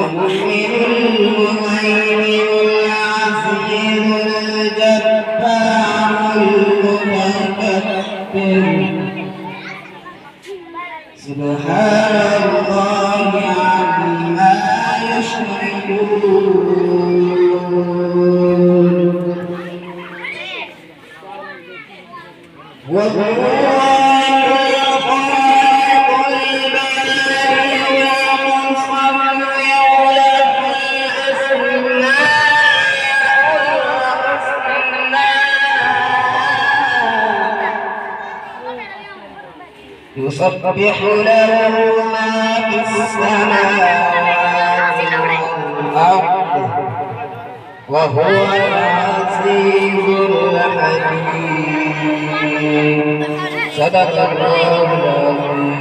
المؤمن المهيمن العزيز الجبار المتكبر سبحان الله عما يشركون وهو يسبح له ما في السماوات والأرض وهو العزيز الحكيم صدق الله العظيم.